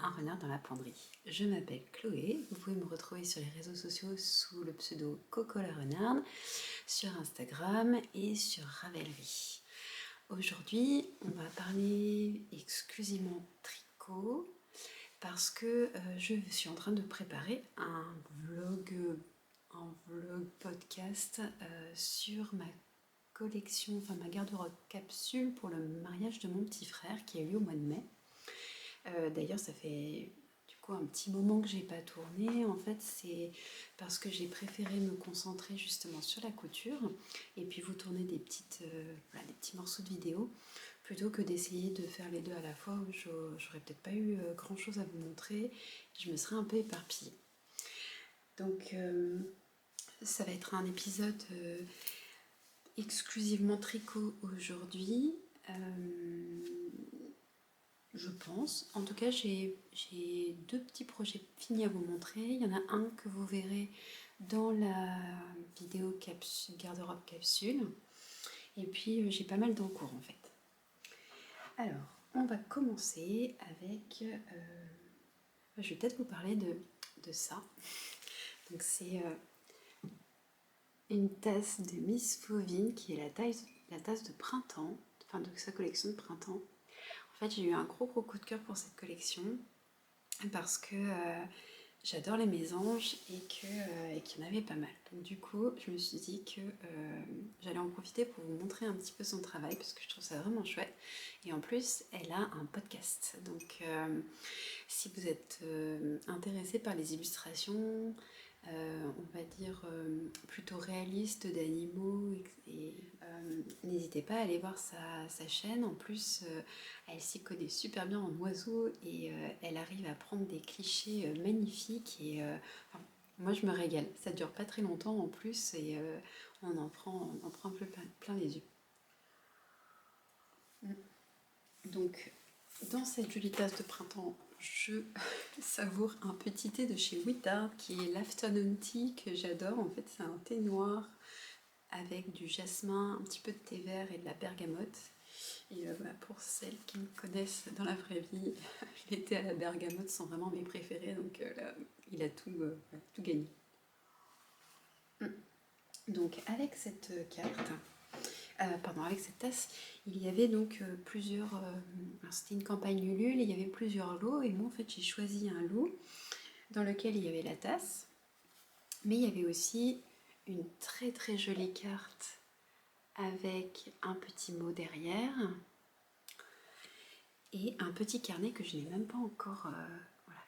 Un renard dans la penderie. Je m'appelle Chloé, vous pouvez me retrouver sur les réseaux sociaux sous le pseudo Coco la renarde, sur Instagram et sur Ravelry. Aujourd'hui, on va parler exclusivement tricot parce que je suis en train de préparer un vlog podcast sur ma collection, enfin ma garde-robe capsule pour le mariage de mon petit frère qui a eu lieu au mois de mai. D'ailleurs, ça fait du coup un petit moment que j'ai pas tourné. En fait, c'est parce que j'ai préféré me concentrer justement sur la couture et puis vous tourner des petits morceaux de vidéo plutôt que d'essayer de faire les deux à la fois où j'aurais peut-être pas eu grand chose à vous montrer. Je me serais un peu éparpillée. Donc, ça va être un épisode exclusivement tricot aujourd'hui. Je pense. En tout cas, j'ai deux petits projets finis à vous montrer. Il y en a un que vous verrez dans la vidéo garde-robe capsule. Et puis, j'ai pas mal d'en cours en fait. Alors, on va commencer avec... je vais peut-être vous parler de ça. Donc, c'est une tasse de Miss Fauvine qui est la tasse de printemps, enfin de sa collection de printemps. En fait, j'ai eu un gros coup de cœur pour cette collection parce que j'adore les mésanges et qu'il y en avait pas mal. Donc du coup, je me suis dit que j'allais en profiter pour vous montrer un petit peu son travail parce que je trouve ça vraiment chouette. Et en plus, elle a un podcast. Donc si vous êtes intéressé par les illustrations, on va dire plutôt réalistes d'animaux, n'hésitez pas à aller voir sa chaîne. En plus, elle s'y connaît super bien en oiseaux et elle arrive à prendre des clichés magnifiques. Et moi, je me régale. Ça dure pas très longtemps en plus et on en prend un peu plein les yeux. Donc, dans cette jolie tasse de printemps, je savoure un petit thé de chez Wittard qui est l'Afternoon Tea que j'adore. En fait, c'est un thé noir avec du jasmin, un petit peu de thé vert et de la bergamote. Et pour celles qui me connaissent dans la vraie vie, les thés à la bergamote sont vraiment mes préférés, donc là, il a tout gagné. Donc avec cette carte, avec cette tasse, il y avait donc plusieurs... c'était une campagne Ulule, et il y avait plusieurs lots, et moi en fait j'ai choisi un lot dans lequel il y avait la tasse, mais il y avait aussi une très très jolie carte avec un petit mot derrière et un petit carnet que je n'ai même pas encore,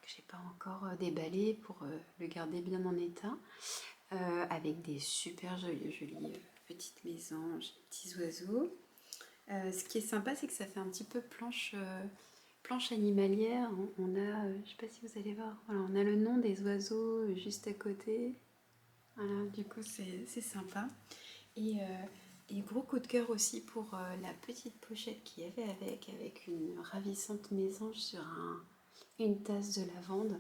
que j'ai pas encore déballé pour le garder bien en état, avec des super jolies petites mésanges, petits oiseaux. Ce qui est sympa, c'est que ça fait un petit peu planche animalière. On a, je sais pas si vous allez voir, voilà, on a le nom des oiseaux juste à côté. Voilà, du coup c'est sympa. Et gros coup de cœur aussi pour la petite pochette qu'il y avait avec une ravissante mésange sur une tasse de lavande.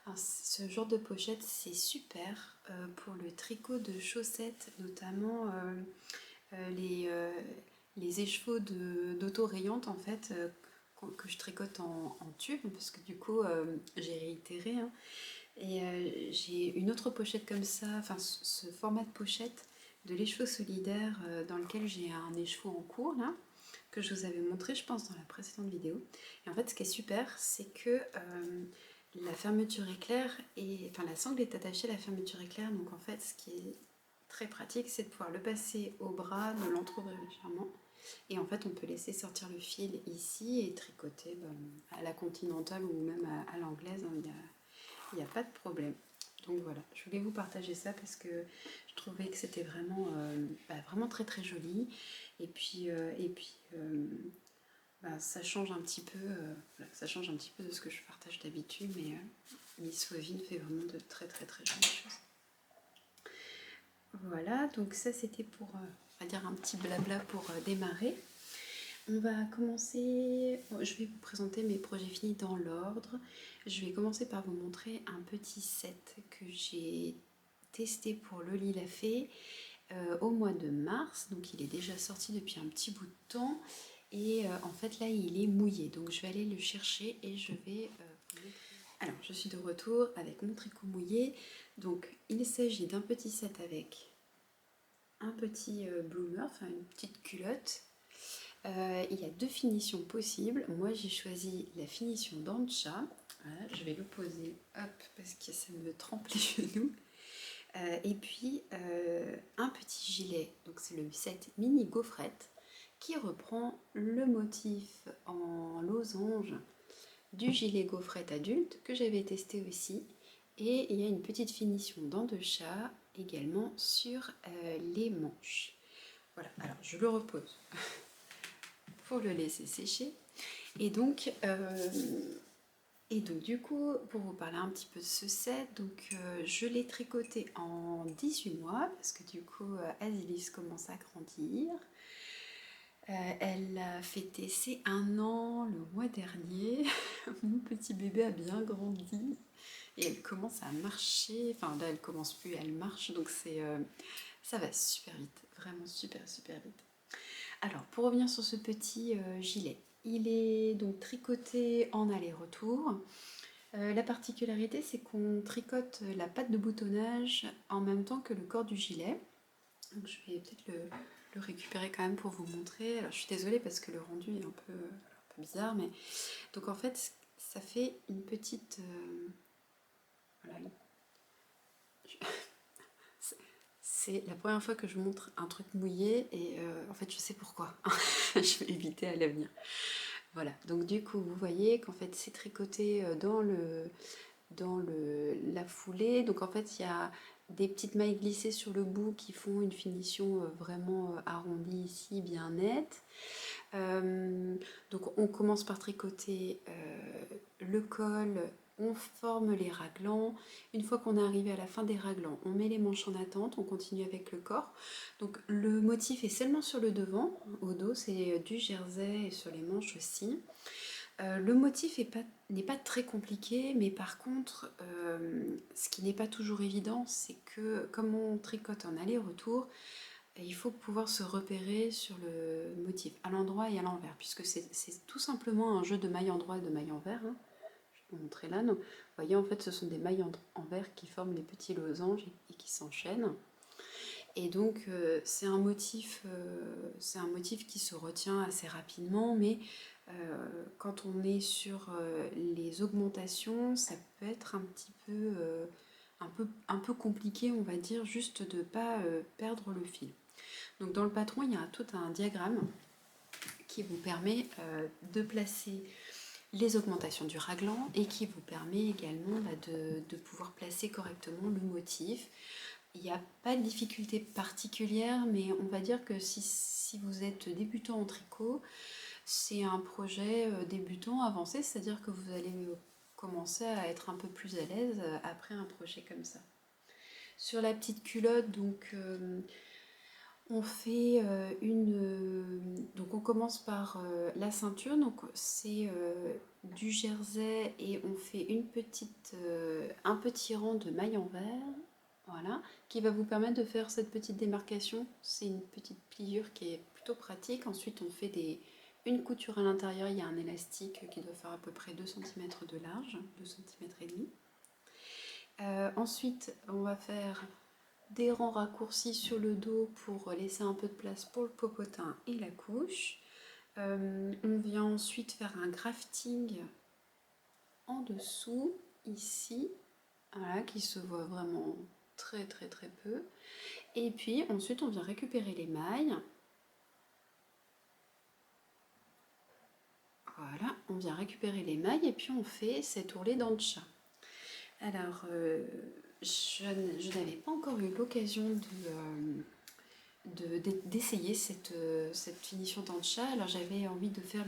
Alors, ce genre de pochette, c'est super pour le tricot de chaussettes, notamment les écheveaux d'auto-rayante en fait, que je tricote en tube, parce que du coup j'ai réitéré. Hein. Et j'ai une autre pochette comme ça, enfin ce format de pochette de l'écheveau solidaire dans lequel j'ai un écheveau en cours là, que je vous avais montré je pense dans la précédente vidéo. Et en fait ce qui est super, c'est que la fermeture éclair, enfin la sangle est attachée à la fermeture éclair, donc en fait ce qui est très pratique, c'est de pouvoir le passer au bras, de l'entrouvrir légèrement. Et en fait, on peut laisser sortir le fil ici et tricoter à la continentale ou même à l'anglaise. Il n'y a pas de problème. Donc voilà, je voulais vous partager ça parce que je trouvais que c'était vraiment, vraiment très très joli. Et puis, ça change un petit peu, ça change un petit peu de ce que je partage d'habitude, mais Miss Fauvine fait vraiment de très très très jolies choses. Voilà, donc ça c'était pour, on va dire un petit blabla pour démarrer. On va commencer, je vais vous présenter mes projets finis dans l'ordre. Je vais commencer par vous montrer un petit set que j'ai testé pour le Lila Fée au mois de mars. Donc il est déjà sorti depuis un petit bout de temps et en fait là il est mouillé. Donc je vais aller le chercher et je vais Alors, je suis de retour avec mon tricot mouillé. Donc, il s'agit d'un petit set avec un petit bloomer, enfin une petite culotte. Il y a deux finitions possibles. Moi, j'ai choisi la finition Dancha. Voilà, je vais le poser, hop, parce que ça me trempe les genoux. Et puis, un petit gilet, donc c'est le set mini gaufrette, qui reprend le motif en losange du gilet gaufrette adulte que j'avais testé aussi. Et il y a une petite finition dents de chat également sur les manches. Voilà, alors je le repose pour le laisser sécher. Et donc, du coup, pour vous parler un petit peu de ce set, je l'ai tricoté en 18 mois parce que du coup, Asilis commence à grandir. Elle a fêté ses 1 an le mois dernier. Mon petit bébé a bien grandi et elle commence à marcher. Enfin là, elle commence plus, elle marche. Donc ça va super vite, vraiment super super vite. Alors pour revenir sur ce petit gilet, il est donc tricoté en aller-retour. La particularité, c'est qu'on tricote la patte de boutonnage en même temps que le corps du gilet. Donc je vais peut-être le récupérer quand même pour vous montrer. Alors je suis désolée parce que le rendu est un peu bizarre, mais donc en fait ça fait une petite voilà, c'est la première fois que je montre un truc mouillé et en fait je sais pourquoi. Je vais éviter à l'avenir. Voilà, donc du coup vous voyez qu'en fait c'est tricoté la foulée. Donc en fait, il y a des petites mailles glissées sur le bout qui font une finition vraiment arrondie ici, bien nette. Donc on commence par tricoter le col, on forme les raglans. Une fois qu'on est arrivé à la fin des raglans, on met les manches en attente, on continue avec le corps. Donc le motif est seulement sur le devant, au dos c'est du jersey et sur les manches aussi. Le motif n'est pas très compliqué, mais par contre, ce qui n'est pas toujours évident, c'est que comme on tricote en aller-retour, il faut pouvoir se repérer sur le motif, à l'endroit et à l'envers, puisque c'est tout simplement un jeu de mailles endroit et de mailles envers. Hein. Je vais vous montrer là. Donc, vous voyez, en fait, ce sont des mailles envers qui forment les petits losanges et qui s'enchaînent. Et donc c'est un motif qui se retient assez rapidement, mais quand on est sur les augmentations, ça peut être un peu compliqué, on va dire, juste de ne pas perdre le fil. Donc dans le patron, il y a tout un diagramme qui vous permet de placer les augmentations du raglan et qui vous permet également de pouvoir placer correctement le motif. Il n'y a pas de difficulté particulière, mais on va dire que si vous êtes débutant en tricot, c'est un projet débutant avancé, c'est-à-dire que vous allez commencer à être un peu plus à l'aise après un projet comme ça. Sur la petite culotte, on fait donc on commence par la ceinture, donc c'est du jersey et on fait un petit rang de mailles en verre, voilà, qui va vous permettre de faire cette petite démarcation. C'est une petite pliure qui est plutôt pratique. Ensuite on fait une couture à l'intérieur, il y a un élastique qui doit faire à peu près 2 cm de large, 2 cm et demi. Ensuite on va faire des rangs raccourcis sur le dos pour laisser un peu de place pour le popotin et la couche. On vient ensuite faire un grafting en dessous, ici, voilà, qui se voit vraiment très très très peu. Et puis ensuite on vient récupérer les mailles. Voilà, on vient récupérer les mailles et puis on fait cet ourlet dans le chat. Alors, je n'avais pas encore eu l'occasion d'essayer cette finition dans le chat. Alors j'avais envie de faire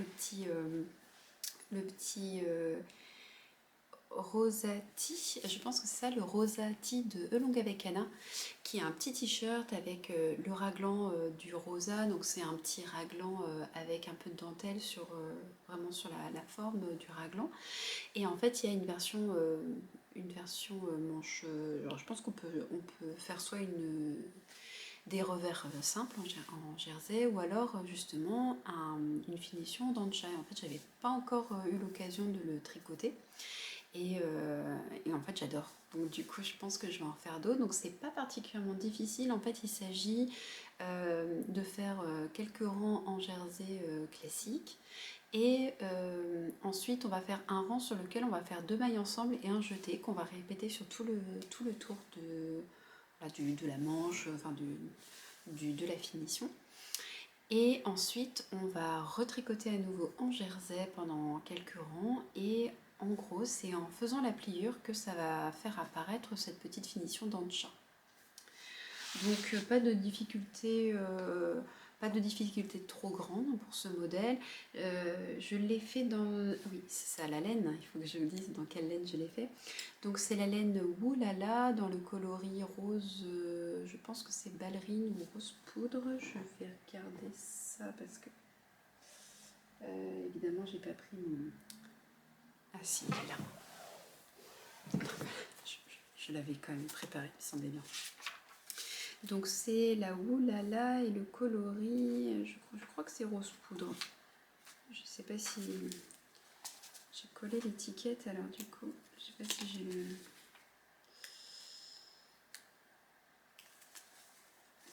le petit Rosati, je pense que c'est ça, le Rosati de Elonga Becana, qui est un petit t-shirt avec le raglan du rosa. Donc c'est un petit raglan avec un peu de dentelle vraiment sur la forme du raglan. Et en fait il y a une version manche, alors je pense on peut faire soit des revers simples en jersey ou alors justement une finition en dents de chat. En fait j'avais pas encore eu l'occasion de le tricoter. Et en fait j'adore. Donc du coup je pense que je vais en faire d'autres. Donc c'est pas particulièrement difficile. En fait il s'agit de faire quelques rangs en jersey classique. Et ensuite on va faire un rang sur lequel on va faire 2 mailles ensemble et un jeté qu'on va répéter sur tout le tour de la manche, enfin de la finition. Et ensuite, on va retricoter à nouveau en jersey pendant quelques rangs. Et en gros, c'est en faisant la pliure que ça va faire apparaître cette petite finition d'ancha. Donc pas de difficulté trop grande pour ce modèle. Je l'ai fait dans... Oui, c'est ça, la laine. Il faut que je vous dise dans quelle laine je l'ai fait. Donc c'est la laine Woolala dans le coloris rose, je pense que c'est ballerine ou rose poudre. Je vais regarder ça parce que évidemment j'ai pas pris mon... Ah si, il est là. Je l'avais quand même préparé, il semblait bien. Donc c'est la Woolala et le coloris, je crois que c'est rose poudre. Je sais pas si j'ai collé l'étiquette, alors du coup, je sais pas si j'ai le...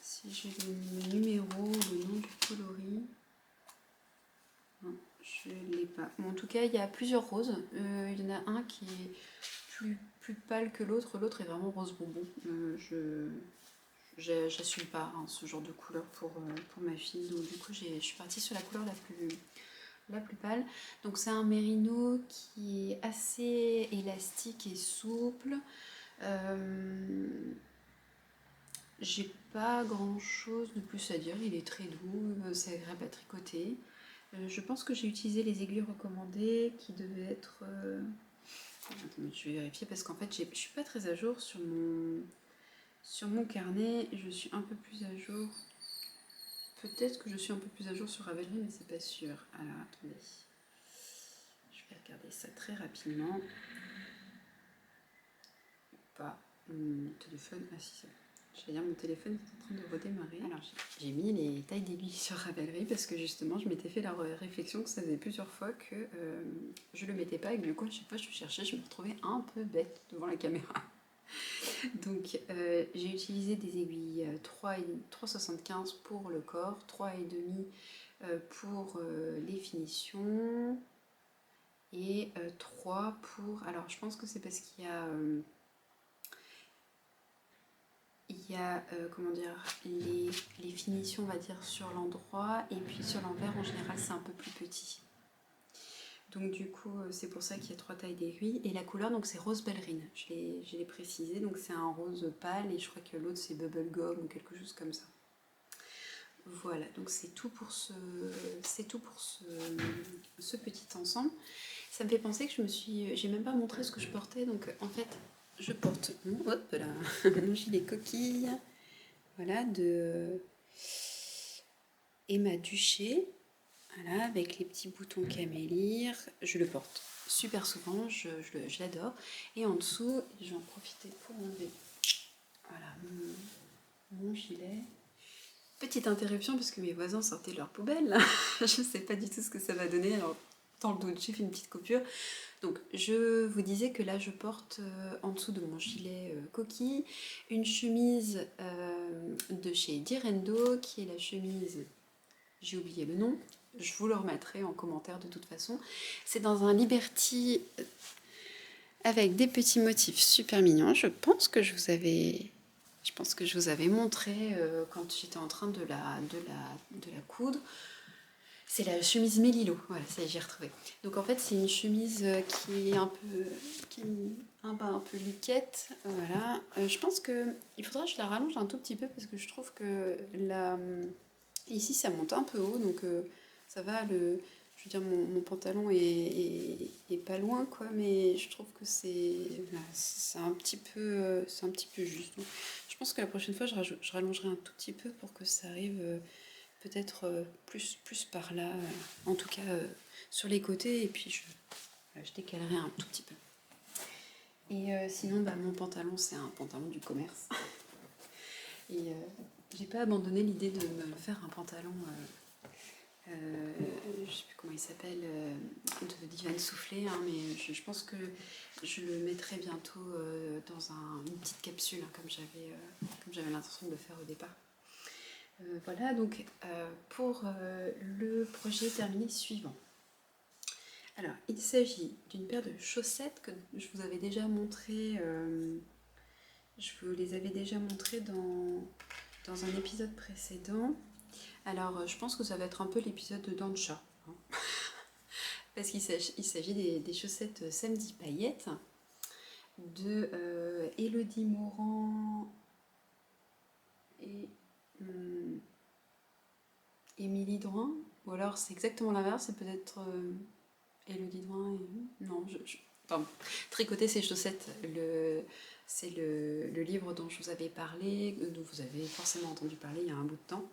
Si j'ai le numéro, le nom du coloris. Non, je ne l'ai pas. Bon, en tout cas, il y a plusieurs roses. Il y en a un qui est plus pâle que l'autre. L'autre est vraiment rose bonbon. J'assume pas hein, ce genre de couleur pour ma fille. Donc du coup, je suis partie sur la couleur la plus pâle. Donc c'est un mérino qui est assez élastique et souple. J'ai pas grand chose de plus à dire, il est très doux, c'est agréable à tricoter. Je pense que j'ai utilisé les aiguilles recommandées qui devaient être... Attendez, je vais vérifier parce qu'en fait je suis pas très à jour sur mon carnet, je suis un peu plus à jour. Peut-être que je suis un peu plus à jour sur Ravelry mais c'est pas sûr. Alors attendez, je vais regarder ça très rapidement. Pas mon téléphone, ah si ça. J'allais dire mon téléphone est en train de redémarrer. Alors j'ai mis les tailles d'aiguilles sur Ravelry parce que justement je m'étais fait la réflexion que ça faisait plusieurs fois que je le mettais pas et que du coup à chaque fois je cherchais, je me retrouvais un peu bête devant la caméra. Donc j'ai utilisé des aiguilles 3,75 pour le corps, 3,5 pour les finitions et 3 pour... Alors je pense que c'est parce qu'il y a... comment dire, les finitions, on va dire, sur l'endroit, et puis sur l'envers, en général, c'est un peu plus petit. Donc du coup, c'est pour ça qu'il y a 3 tailles d'aiguilles. Et la couleur, donc c'est rose ballerine, je l'ai précisé, donc c'est un rose pâle, et je crois que l'autre c'est bubblegum ou quelque chose comme ça. Voilà, donc c'est tout pour ce petit ensemble. Ça me fait penser que j'ai même pas montré ce que je portais, donc en fait, je porte mon gilet coquille. Voilà, de Emma Duché, voilà, avec les petits boutons camélire. Je le porte super souvent, je l'adore. Et en dessous, je vais en profiter pour enlever voilà, mon gilet. Petite interruption parce que mes voisins sortaient leur poubelle. Je ne sais pas du tout ce que ça va donner. Alors, dans le doute, j'ai fait une petite coupure. Donc je vous disais que là je porte en dessous de mon gilet coquille une chemise de chez Direndo qui est la chemise, j'ai oublié le nom, je vous le remettrai en commentaire de toute façon. C'est dans un Liberty avec des petits motifs super mignons. Je pense que je vous avais montré quand j'étais en train de la coudre. C'est la chemise Mélilo, voilà, ça j'ai retrouvé. Donc en fait c'est une chemise qui est un peu liquette, voilà. Je pense que il faudra que je la rallonge un tout petit peu parce que je trouve que ici ça monte un peu haut, donc ça va. Je veux dire mon pantalon est pas loin quoi, mais je trouve que c'est un petit peu juste. Donc, je pense que la prochaine fois je rallongerai un tout petit peu pour que ça arrive. Peut-être plus par là, en tout cas sur les côtés, et puis je décalerai un tout petit peu. Et sinon, mon pantalon, c'est un pantalon du commerce. Et j'ai pas abandonné l'idée de me faire un pantalon je sais plus comment il s'appelle, de Divan Soufflé, hein, mais je pense que je le mettrai bientôt dans une petite capsule, hein, comme j'avais l'intention de le faire au départ. Voilà donc pour le projet terminé suivant. Alors il s'agit d'une paire de chaussettes que je vous avais déjà montré, je vous les avais déjà montrées dans un épisode précédent. Alors je pense que ça va être un peu l'épisode de Dents de chat, hein. Parce qu'il s'agit des chaussettes Samedi Paillettes de Elodie Morand et Émilie Drouin. Ou alors c'est exactement l'inverse, c'est peut-être Elodie Drouin et... Non, pardon. Tricoter ses chaussettes, c'est le livre dont je vous avais parlé, dont vous avez forcément entendu parler il y a un bout de temps.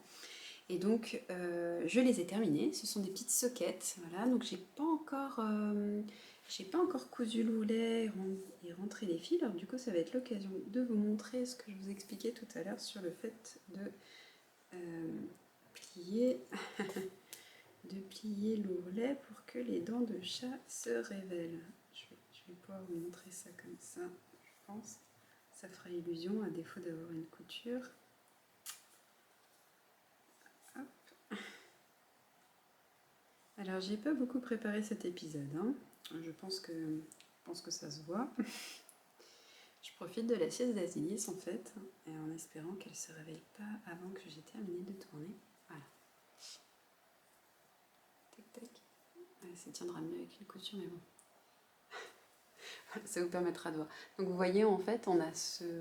Et donc, je les ai terminées. Ce sont des petites soquettes. Voilà, donc j'ai pas encore cousu l'oulet et rentré les fils. Alors du coup, ça va être l'occasion de vous montrer ce que je vous expliquais tout à l'heure sur le fait de plier, de plier l'ourlet pour que les dents de chat se révèlent. Je vais pouvoir vous montrer ça comme ça, je pense. Ça fera illusion à défaut d'avoir une couture. Alors, j'ai pas beaucoup préparé cet épisode, hein. Je pense que ça se voit. Je profite de la sieste d'Asilis en fait, et en espérant qu'elle se réveille pas avant que j'ai terminé de tourner. Voilà. Tac tac. Elle se tiendra mieux avec une couture, mais bon. Ça vous permettra de voir. Donc vous voyez en fait, on a ce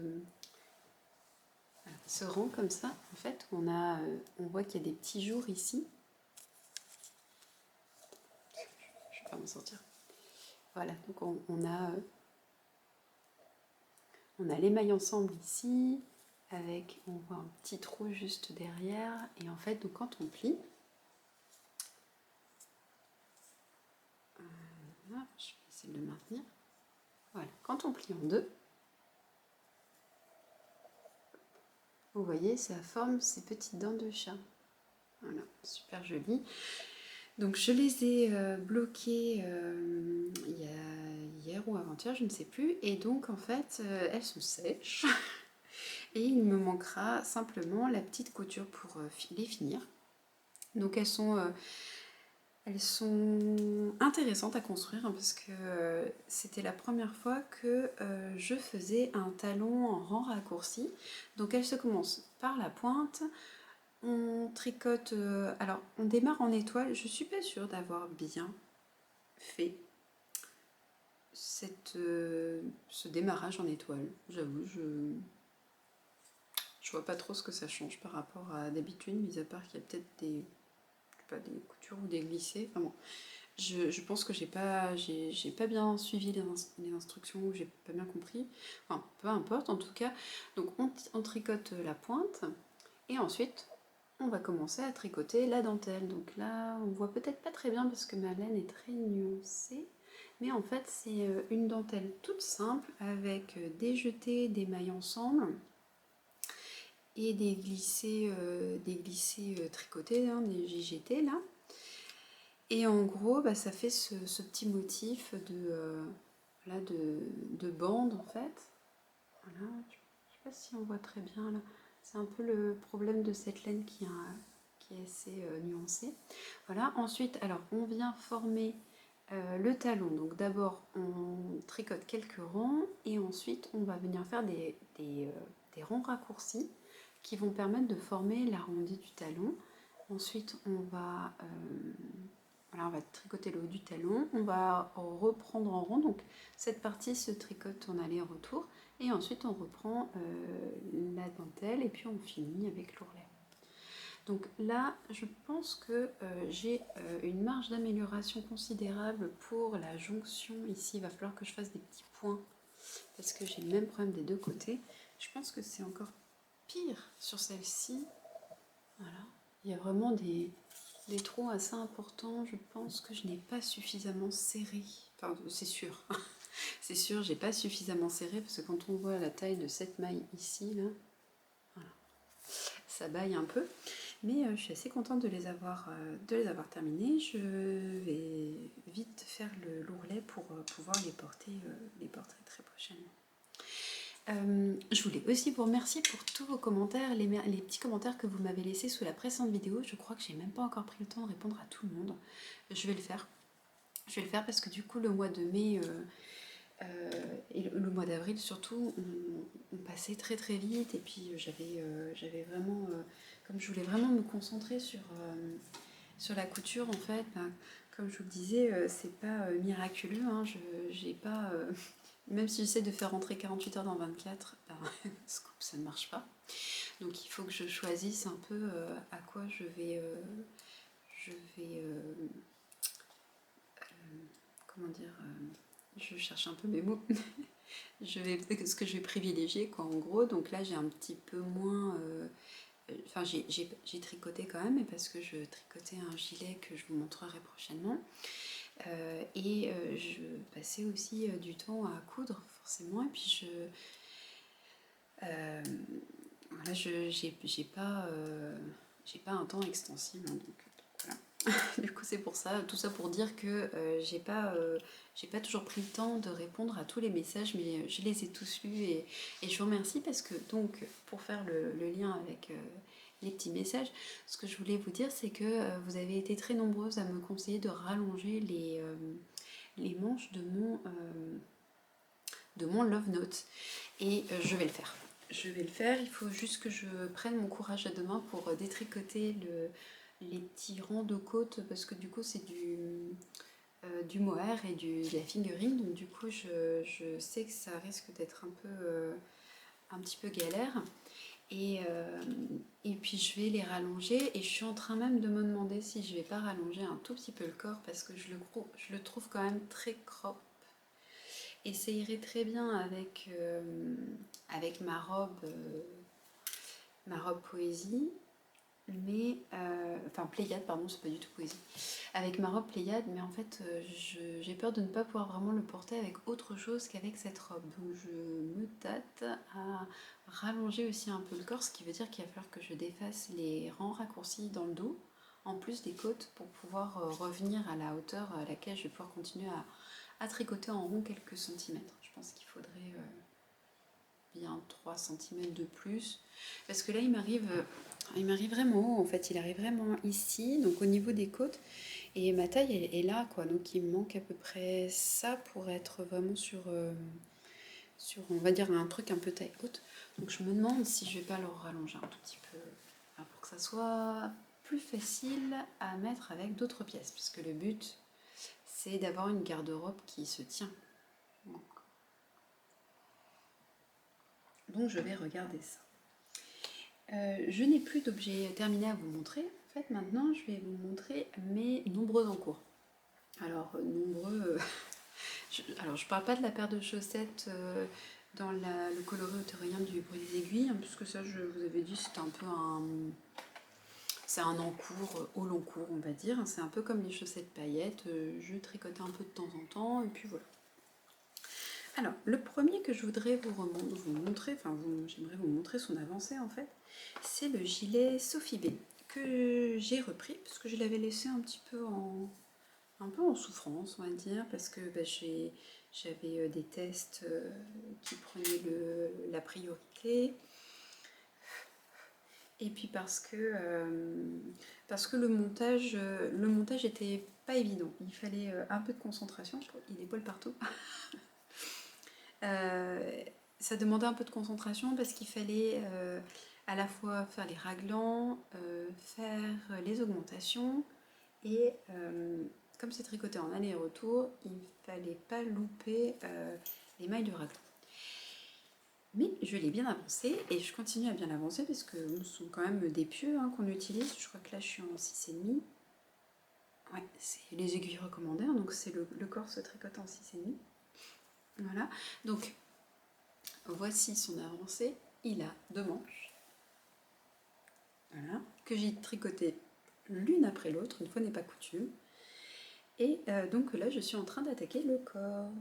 rang comme ça, en fait, où on voit qu'il y a des petits jours ici. Je vais pas m'en sortir. Voilà, donc on a les mailles ensemble ici, avec, on voit un petit trou juste derrière, et en fait, donc quand on plie, voilà, je vais essayer de le maintenir, voilà, quand on plie en deux, vous voyez, ça forme ces petites dents de chat. Voilà, super joli. Donc je les ai bloquées hier ou avant-hier, je ne sais plus, et donc en fait, elles sont sèches. Et il me manquera simplement la petite couture pour les finir. Donc elles sont intéressantes à construire, hein, parce que c'était la première fois que je faisais un talon en rang raccourci. Donc elles se commencent par la pointe, on tricote, alors on démarre en étoile, je suis pas sûre d'avoir bien fait ce démarrage en étoile, j'avoue, je vois pas trop ce que ça change par rapport à d'habitude, mis à part qu'il y a peut-être des coutures ou des glissés. Enfin bon, je pense que j'ai pas bien suivi les instructions, ou j'ai pas bien compris. Enfin, peu importe, en tout cas. Donc on tricote la pointe et ensuite on va commencer à tricoter la dentelle. Donc là, on voit peut-être pas très bien parce que ma laine est très nuancée. Mais en fait, c'est une dentelle toute simple avec des jetés, des mailles ensemble et des glissés tricotés, hein, des JGT là. Et en gros, bah, ça fait ce petit motif de bande en fait. Voilà, je ne sais pas si on voit très bien là. C'est un peu le problème de cette laine qui est assez nuancée. Voilà, ensuite, alors on vient former le talon. Donc d'abord, on tricote quelques rangs et ensuite, on va venir faire des rangs raccourcis qui vont permettre de former l'arrondi du talon. Ensuite, voilà, on va tricoter le haut du talon, on va reprendre en rond, donc cette partie se tricote en aller-retour, et ensuite on reprend la dentelle, et puis on finit avec l'ourlet. Donc là, je pense que j'ai une marge d'amélioration considérable pour la jonction. Ici, il va falloir que je fasse des petits points, parce que j'ai le même problème des deux côtés. Je pense que c'est encore pire sur celle-ci. Voilà, il y a vraiment des trous assez importants. Je pense que je n'ai pas suffisamment serré. Enfin, c'est sûr. C'est sûr, j'ai pas suffisamment serré parce que quand on voit la taille de cette maille ici, là, voilà, ça baille un peu. Mais je suis assez contente de les avoir terminés. Je vais vite faire l'ourlet pour pouvoir les porter très prochainement. Je voulais aussi vous remercier pour tous vos commentaires, les petits commentaires que vous m'avez laissés sous la précédente vidéo. Je crois que j'ai même pas encore pris le temps de répondre à tout le monde. Je vais le faire. Je vais le faire parce que du coup le mois de mai et le mois d'avril surtout on passait très très vite et puis j'avais vraiment, comme je voulais vraiment me concentrer sur la couture en fait, ben, comme je vous le disais, c'est pas miraculeux, hein, j'ai pas, même si j'essaie de faire rentrer 48 heures dans 24, ben, ça ne marche pas. Donc il faut que je choisisse un peu à quoi je vais comment dire, je cherche un peu mes mots. Ce que je vais privilégier quoi en gros. Donc là j'ai un petit peu moins enfin j'ai tricoté quand même, mais parce que je tricotais un gilet que je vous montrerai prochainement. Je passais aussi du temps à coudre forcément, et puis voilà, j'ai pas un temps extensible, hein, donc voilà. Du coup c'est pour ça, tout ça pour dire que j'ai pas toujours pris le temps de répondre à tous les messages, mais je les ai tous lus et je vous remercie parce que donc pour faire le lien avec les petits messages, ce que je voulais vous dire c'est que vous avez été très nombreuses à me conseiller de rallonger les manches de mon Love Note et je vais le faire. Je vais le faire, il faut juste que je prenne mon courage à deux mains pour détricoter les petits rangs de côte parce que du coup c'est du mohair et de la fingering, donc du coup je sais que ça risque d'être un petit peu galère et puis je vais les rallonger et je suis en train même de me demander si je vais pas rallonger un tout petit peu le corps parce que je le trouve quand même très crop et ça irait très bien avec ma robe poésie. Mais enfin Pléiade, pardon, c'est pas du tout poésie, avec ma robe Pléiade, mais en fait j'ai peur de ne pas pouvoir vraiment le porter avec autre chose qu'avec cette robe, donc je me tâte à rallonger aussi un peu le corps, ce qui veut dire qu'il va falloir que je défasse les rangs raccourcis dans le dos en plus des côtes pour pouvoir revenir à la hauteur à laquelle je vais pouvoir continuer à tricoter en rond quelques centimètres. Je pense qu'il faudrait bien 3 cm de plus parce que là il m'arrive vraiment haut en fait, il arrive vraiment ici, donc au niveau des côtes, et ma taille est là quoi, donc il me manque à peu près ça pour être vraiment sur on va dire un truc un peu taille haute, donc je me demande si je vais pas le rallonger un tout petit peu pour que ça soit plus facile à mettre avec d'autres pièces, puisque le but c'est d'avoir une garde-robe qui se tient. Donc je vais regarder ça. Je n'ai plus d'objets terminés à vous montrer. En fait, maintenant, je vais vous montrer mes nombreux encours. Alors, alors, je parle pas de la paire de chaussettes dans le coloris autorien du bruit des aiguilles, hein, puisque ça, je vous avais dit, c'est un peu c'est un encours au long cours, on va dire. C'est un peu comme les chaussettes paillettes. Je tricote un peu de temps en temps, et puis voilà. Alors, le premier que je voudrais vous montrer, enfin, j'aimerais vous montrer son avancée en fait, c'est le gilet Sophie B que j'ai repris parce que je l'avais laissé un peu en souffrance, on va dire, parce que bah, j'avais des tests qui prenaient la priorité, et puis parce que le montage était pas évident. Il fallait un peu de concentration. Il est poil partout. Ça demandait un peu de concentration parce qu'il fallait à la fois faire les raglans, faire les augmentations et comme c'est tricoté en aller et retour, il ne fallait pas louper les mailles de raglan. Mais je l'ai bien avancé et je continue à bien avancer parce que ce sont quand même des pieux hein, qu'on utilise. Je crois que là je suis en 6,5. Ouais, c'est les aiguilles recommandées, hein, donc c'est le corps se tricote en 6,5. Voilà, donc voici son avancée. Il a 2 manches, voilà, que j'ai tricoté l'une après l'autre, une fois n'est pas coutume. Et donc là, je suis en train d'attaquer le corps.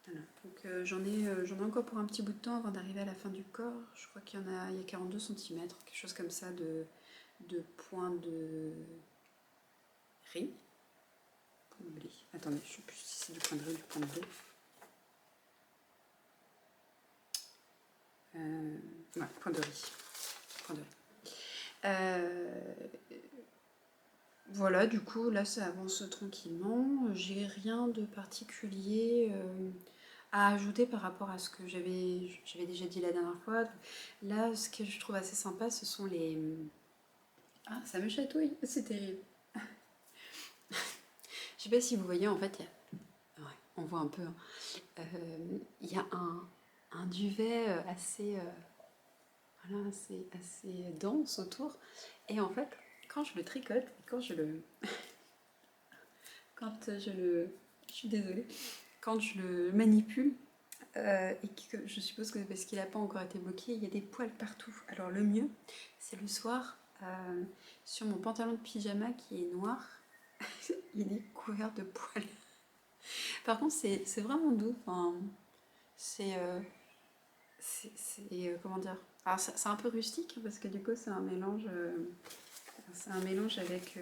Voilà. Donc j'en ai encore pour un petit bout de temps avant d'arriver à la fin du corps. Je crois qu'il y a 42 cm, quelque chose comme ça de point de riz. Point de blé. Attendez, je ne sais plus si c'est du point de riz ou du point de blé. Ouais, point de riz. Point de riz. Voilà, du coup, là, ça avance tranquillement. J'ai rien de particulier à ajouter par rapport à ce que j'avais déjà dit la dernière fois. Là, ce que je trouve assez sympa, ce sont les... Ah, ça me chatouille, c'est terrible. Je sais pas si vous voyez, en fait, ouais, on voit un peu. Il y a un duvet voilà, assez dense autour. Et en fait, quand je le tricote, je suis désolée, quand je le manipule, et que je suppose que parce qu'il n'a pas encore été bloqué, il y a des poils partout. Alors le mieux, c'est le soir, sur mon pantalon de pyjama qui est noir, il est couvert de poils. Par contre, c'est vraiment doux. Enfin, c'est, comment dire? Alors c'est un peu rustique parce que du coup c'est un mélange avec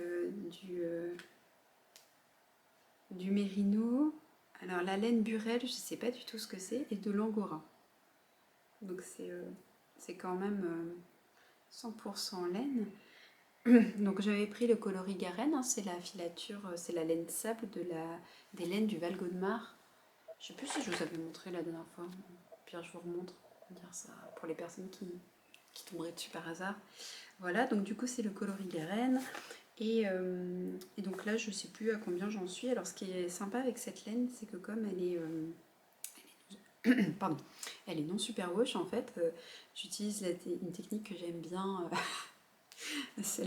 du mérino. Alors la laine burrell, je sais pas du tout ce que c'est, et de l'angora. Donc c'est quand même 100% laine. Donc j'avais pris le coloris Garenne, hein, c'est la filature, c'est la laine sable des laines du Val Gaudemar. Je sais plus si je vous avais montré la dernière fois. Puis je vous remontre, on va dire ça pour les personnes qui tomberaient dessus par hasard. Voilà, donc du coup c'est le coloris Garenne. Et donc là je sais plus à combien j'en suis. Alors ce qui est sympa avec cette laine, c'est que comme pardon, elle est non super wash en fait, j'utilise une technique que j'aime bien. C'est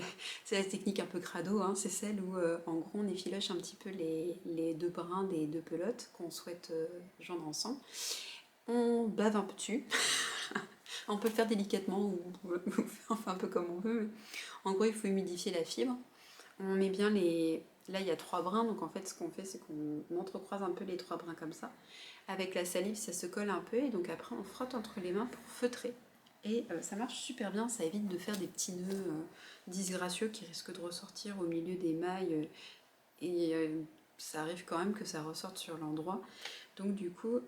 la technique un peu crado, hein. C'est celle où en gros on effiloche un petit peu les deux brins des deux pelotes qu'on souhaite joindre ensemble. On bave un peu dessus. On peut le faire délicatement ou enfin un peu comme on veut. En gros il faut humidifier la fibre. On met bien les... Là il y a 3 brins, donc en fait ce qu'on fait c'est qu'on entrecroise un peu les 3 brins comme ça. Avec la salive ça se colle un peu et donc après on frotte entre les mains pour feutrer. Et ça marche super bien, ça évite de faire des petits nœuds disgracieux qui risquent de ressortir au milieu des mailles. Et ça arrive quand même que ça ressorte sur l'endroit. Donc du coup,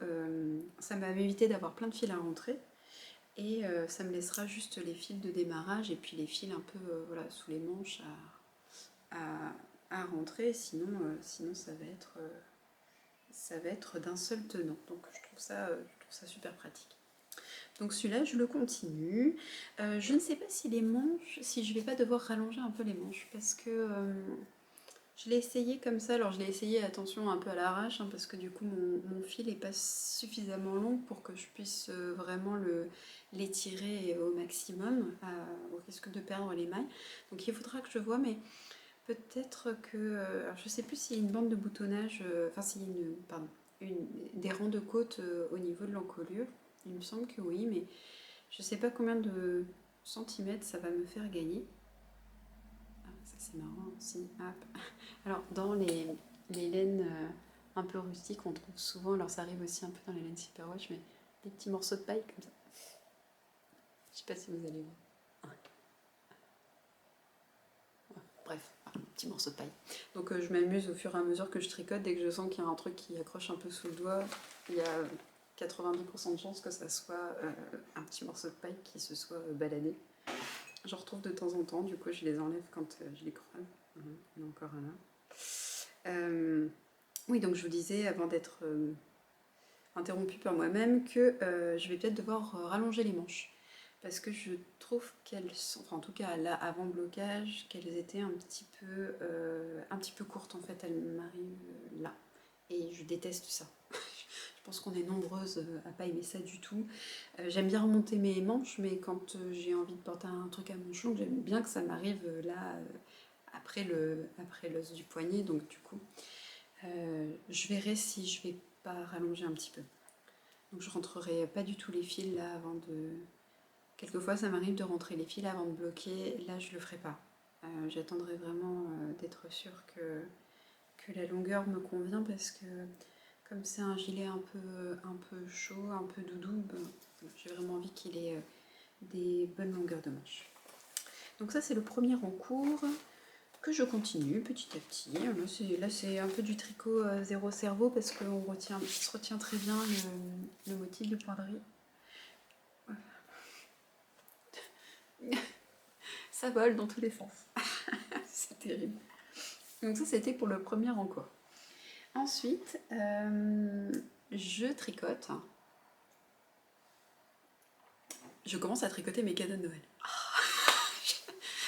ça m'a évité d'avoir plein de fils à rentrer. Et ça me laissera juste les fils de démarrage et puis les fils un peu voilà, sous les manches à rentrer. Sinon ça va être d'un seul tenant. Donc je trouve ça super pratique. Donc celui-là, je le continue. Je ne sais pas si les manches, si je vais pas devoir rallonger un peu les manches parce que je l'ai essayé comme ça. Alors je l'ai essayé, attention, un peu à l'arrache hein, parce que du coup mon fil n'est pas suffisamment long pour que je puisse vraiment l'étirer au maximum, au risque de perdre les mailles. Donc il faudra que je vois, mais peut-être que... alors je sais plus s'il y a une bande de boutonnage, enfin s'il y a des rangs de côte au niveau de l'encolure. Il me semble que oui, mais je sais pas combien de centimètres ça va me faire gagner. Ah, ça c'est marrant aussi. Hop. Alors dans les laines un peu rustiques, on trouve souvent, alors ça arrive aussi un peu dans les laines superwash, mais des petits morceaux de paille comme ça. Je sais pas si vous allez voir. Ouais, bref, un petit morceau de paille. Donc je m'amuse au fur et à mesure que je tricote. Dès que je sens qu'il y a un truc qui accroche un peu sous le doigt, il y a 90% de chances que ça soit un petit morceau de paille qui se soit baladé. J'en retrouve de temps en temps, du coup je les enlève quand je les croise. Il y en a encore un là. Oui, donc je vous disais avant d'être interrompue par moi-même que je vais peut-être devoir rallonger les manches. Parce que je trouve qu'elles sont, enfin en tout cas là avant blocage, qu'elles étaient un petit peu courtes en fait, elles m'arrivent là. Et je déteste ça. Je pense qu'on est nombreuses à pas aimer ça du tout. J'aime bien remonter mes manches, mais quand j'ai envie de porter un truc à manches longues, j'aime bien que ça m'arrive là après l'os du poignet. Donc du coup, je verrai si je vais pas rallonger un petit peu. Donc je rentrerai pas du tout les fils là avant de... Quelquefois ça m'arrive de rentrer les fils avant de bloquer, là je le ferai pas. J'attendrai vraiment d'être sûre que la longueur me convient parce que comme c'est un gilet un peu chaud, un peu doudou, ben, j'ai vraiment envie qu'il ait des bonnes longueurs de manche. Donc ça c'est le premier en cours que je continue petit à petit. Là c'est un peu du tricot zéro cerveau parce qu'on se retient très bien le motif du point de riz. Ça vole dans tous les sens. C'est terrible. Donc ça c'était pour le premier en cours. Ensuite, je tricote. Je commence à tricoter mes cadeaux de Noël.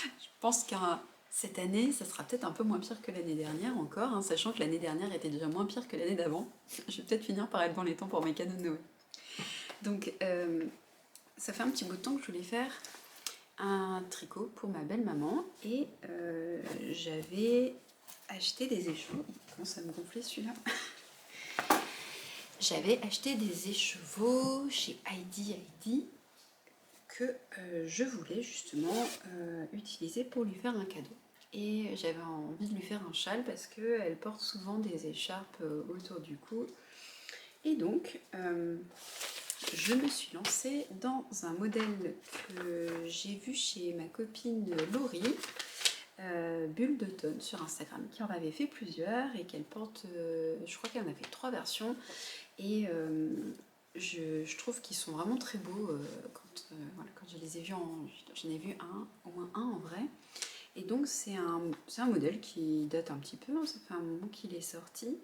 Je pense que cette année, ça sera peut-être un peu moins pire que l'année dernière encore, hein, sachant que l'année dernière était déjà moins pire que l'année d'avant. Je vais peut-être finir par être dans les temps pour mes cadeaux de Noël. Donc, ça fait un petit bout de temps que je voulais faire un tricot pour ma belle-maman et j'avais acheté des écheveaux. Il commence à me gonfler celui-là. J'avais acheté des écheveaux chez Heidi que je voulais justement utiliser pour lui faire un cadeau. Et j'avais envie de lui faire un châle parce qu'elle porte souvent des écharpes autour du cou. Et donc, je me suis lancée dans un modèle que j'ai vu chez ma copine Laurie, Bulle d'automne sur Instagram, qui en avait fait plusieurs et qu'elle porte, je crois qu'elle en a fait 3 versions. Et je trouve qu'ils sont vraiment très beaux quand je les ai vus, j'en ai vu au moins un en vrai. Et donc c'est un modèle qui date un petit peu, hein, ça fait un moment qu'il est sorti.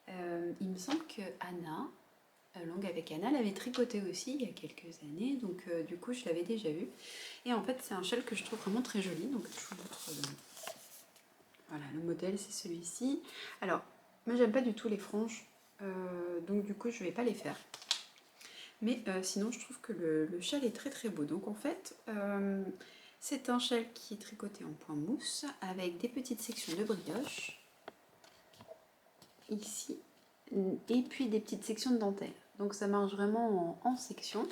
Il me semble que Anna, Langue avec Anna, l'avait tricoté aussi il y a quelques années, donc du coup je l'avais déjà vu. Et en fait c'est un châle que je trouve vraiment très joli, donc je vous montre. Voilà, le modèle c'est celui-ci. Alors, moi j'aime pas du tout les franges, donc du coup je vais pas les faire. Mais sinon je trouve que le châle est très très beau. Donc en fait, c'est un châle qui est tricoté en point mousse avec des petites sections de brioche, ici, et puis des petites sections de dentelle. Donc ça marche vraiment en section.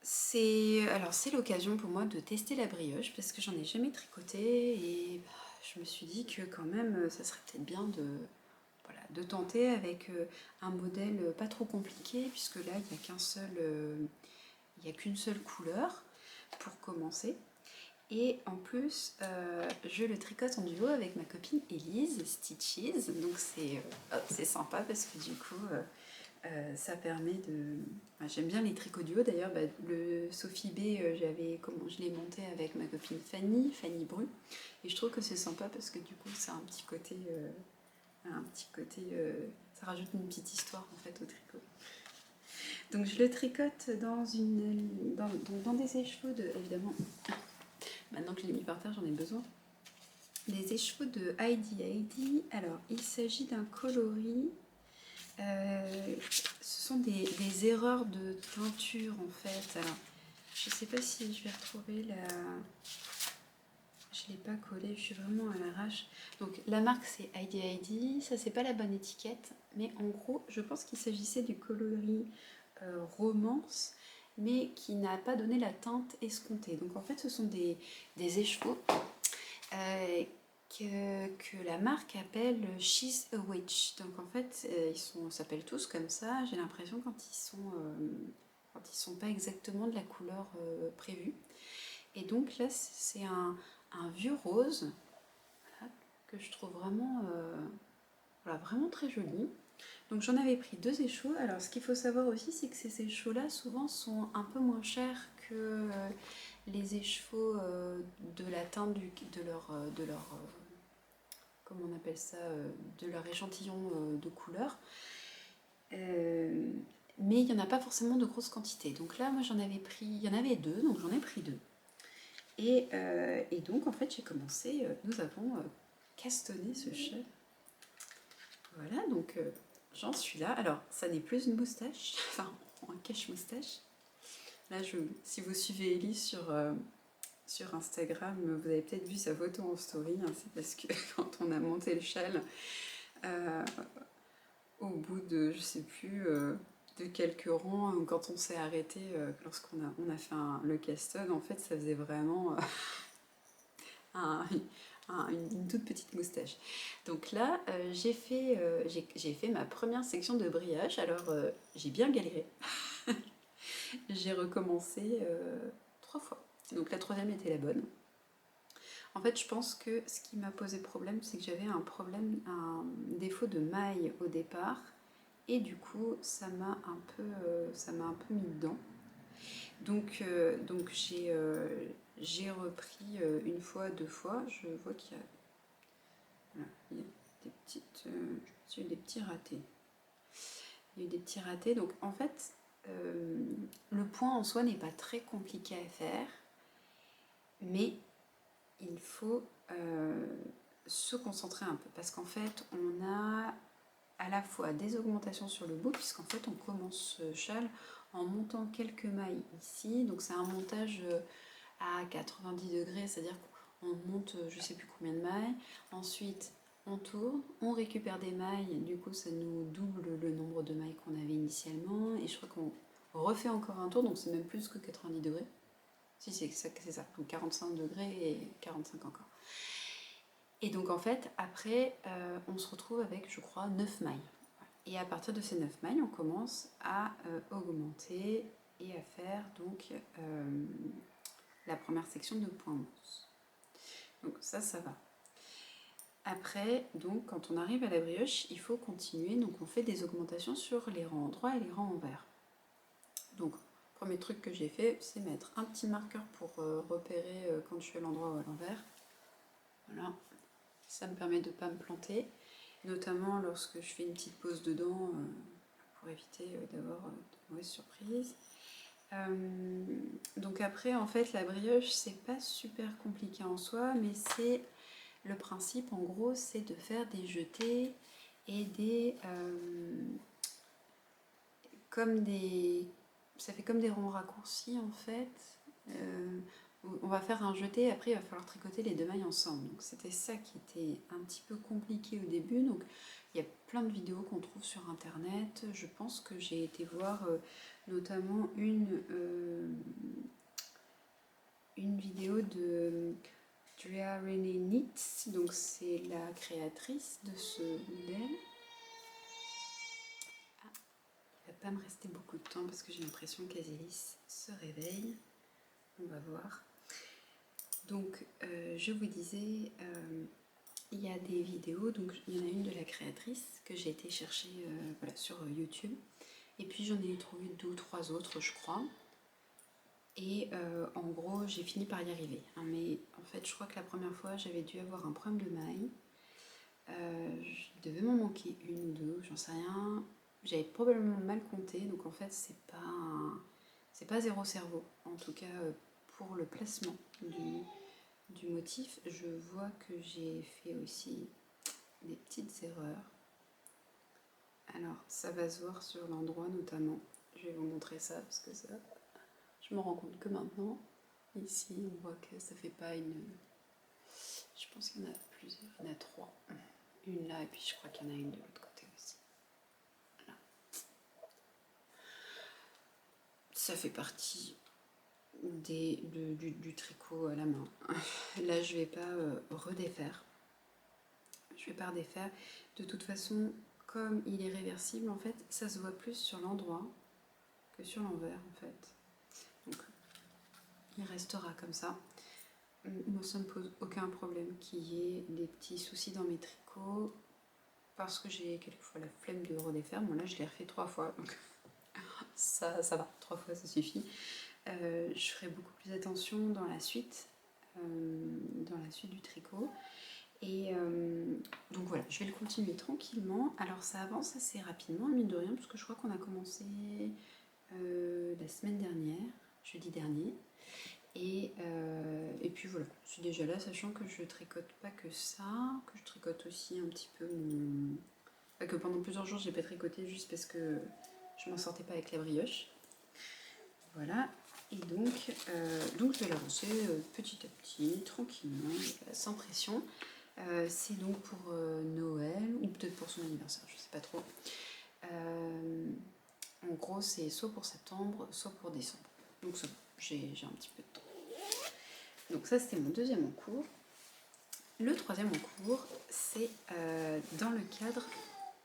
C'est l'occasion pour moi de tester la brioche parce que j'en ai jamais tricoté et je me suis dit que quand même ça serait peut-être bien de tenter avec un modèle pas trop compliqué puisque là il n'y a qu'une seule couleur pour commencer. Et en plus, je le tricote en duo avec ma copine Elise, Stitches, donc c'est sympa parce que du coup, ça permet de... J'aime bien les tricots duo, d'ailleurs, le Sophie B, je l'ai monté avec ma copine Fanny Bru, et je trouve que c'est sympa parce que du coup, c'est ça rajoute une petite histoire en fait au tricot. Donc je le tricote dans des écheveaux évidemment, maintenant que je l'ai mis par terre, j'en ai besoin. Les écheveaux de Heidi. Alors, il s'agit d'un coloris. Ce sont des erreurs de teinture en fait. Alors, je sais pas si je vais retrouver la... Je l'ai pas collé, je suis vraiment à l'arrache. Donc la marque c'est Heidi. Ça c'est pas la bonne étiquette, mais en gros, je pense qu'il s'agissait du coloris romance, mais qui n'a pas donné la teinte escomptée. Donc en fait, ce sont des écheveaux que la marque appelle She's a Witch. Donc en fait, ils s'appellent tous comme ça. J'ai l'impression quand ils sont pas exactement de la couleur prévue. Et donc là, c'est un vieux rose voilà, que je trouve vraiment très joli. Donc j'en avais pris 2 échos. Alors ce qu'il faut savoir aussi, c'est que ces échos-là, souvent, sont un peu moins chers que les écheveaux de la teinte de leur comment on appelle ça, de leur échantillon de couleurs. Mais il n'y en a pas forcément de grosses quantités. Donc là, moi il y en avait 2, donc j'en ai pris 2. Et donc en fait, j'ai commencé, nous avons castonné ce châle. Voilà, donc j'en suis là. Alors, ça n'est plus une moustache, enfin, un cache-moustache. Là, si vous suivez Elise sur Instagram, vous avez peut-être vu sa photo en story, hein, c'est parce que quand on a monté le châle, au bout de, je sais plus, de quelques rangs, quand on s'est arrêté, lorsqu'on a fait le caston, en fait, ça faisait vraiment une toute petite moustache. Donc là, j'ai fait ma première section de brillage. Alors, j'ai bien galéré. J'ai recommencé 3 fois. Donc la troisième était la bonne. En fait, je pense que ce qui m'a posé problème, c'est que j'avais un défaut de maille au départ. Et du coup, ça m'a un peu mis dedans. Donc j'ai repris une fois, 2 fois. Je vois qu'il y a, voilà, il y a j'ai eu des petits ratés. Il y a eu des petits ratés. Donc en fait, le point en soi n'est pas très compliqué à faire, mais il faut se concentrer un peu parce qu'en fait, on a à la fois des augmentations sur le bout, puisqu'en fait, on commence ce châle en montant quelques mailles ici. Donc c'est un montage à 90 degrés, c'est-à-dire qu'on monte je sais plus combien de mailles. Ensuite, on tourne, on récupère des mailles, du coup ça nous double le nombre de mailles qu'on avait initialement. Et je crois qu'on refait encore un tour, donc c'est même plus que 90 degrés. Si, c'est ça, donc 45 degrés et 45 encore. Et donc en fait, après, on se retrouve avec, je crois, 9 mailles. Et à partir de ces 9 mailles, on commence à augmenter et à faire donc la première section de point mousse. Donc ça va. Après, donc, quand on arrive à la brioche, il faut continuer. Donc on fait des augmentations sur les rangs endroits et les rangs envers. Donc, premier truc que j'ai fait, c'est mettre un petit marqueur pour repérer quand je suis à l'endroit ou à l'envers. Voilà, ça me permet de ne pas me planter, notamment lorsque je fais une petite pause dedans pour éviter d'avoir de mauvaises surprises. Donc après, en fait, la brioche, c'est pas super compliqué en soi, mais c'est le principe, en gros, c'est de faire des jetés et ça fait comme des ronds raccourcis en fait. On va faire un jeté, après il va falloir tricoter les 2 mailles ensemble. Donc c'était ça qui était un petit peu compliqué au début. Donc il y a plein de vidéos qu'on trouve sur internet. Je pense que j'ai été voir notamment une vidéo de Drea Renee Knits, donc c'est la créatrice de ce modèle. Il va pas me rester beaucoup de temps parce que j'ai l'impression qu'Azélis se réveille. On va voir. Donc, je vous disais, il y a des vidéos. Donc, il y en a une de la créatrice que j'ai été chercher voilà, sur YouTube. Et puis, j'en ai trouvé 2 ou 3 autres, je crois. Et en gros, j'ai fini par y arriver. Hein, mais en fait, je crois que la première fois, j'avais dû avoir un problème de maille. Il devait m'en manquer une ou deux, j'en sais rien. J'avais probablement mal compté, donc en fait c'est pas zéro cerveau. En tout cas pour le placement du motif, je vois que j'ai fait aussi des petites erreurs. Alors ça va se voir sur l'endroit notamment. Je vais vous montrer ça parce que ça, je me rends compte que maintenant, ici on voit que ça fait pas une. Je pense qu'il y en a plusieurs, il y en a 3. Une là et puis je crois qu'il y en a une de l'autre côté aussi. Voilà. Ça fait partie du tricot à la main. Là je vais pas redéfaire. Je vais pas redéfaire. De toute façon, comme il est réversible en fait, ça se voit plus sur l'endroit que sur l'envers en fait. Donc il restera comme ça. Moi ça me pose aucun problème qu'il y ait des petits soucis dans mes tricots. Parce que j'ai quelquefois la flemme de redéfaire. Bon là je l'ai refait 3 fois, donc ça va, 3 fois ça suffit. Je ferai beaucoup plus attention dans la suite du tricot. Et donc voilà, je vais le continuer tranquillement. Alors ça avance assez rapidement, mine de rien, parce que je crois qu'on a commencé la semaine dernière, jeudi dernier. Et puis voilà, je suis déjà là, sachant que je tricote pas que ça, que je tricote aussi un petit peu mon... Enfin, que pendant plusieurs jours j'ai pas tricoté juste parce que je m'en sortais pas avec la brioche. Voilà, et donc je vais l'avancer petit à petit, tranquillement, sans pression. C'est donc pour Noël, ou peut-être pour son anniversaire, je sais pas trop. En gros, c'est soit pour septembre, soit pour décembre. Donc ça, j'ai un petit peu de temps. Donc ça, c'était mon deuxième en cours. Le troisième en cours, c'est dans le cadre...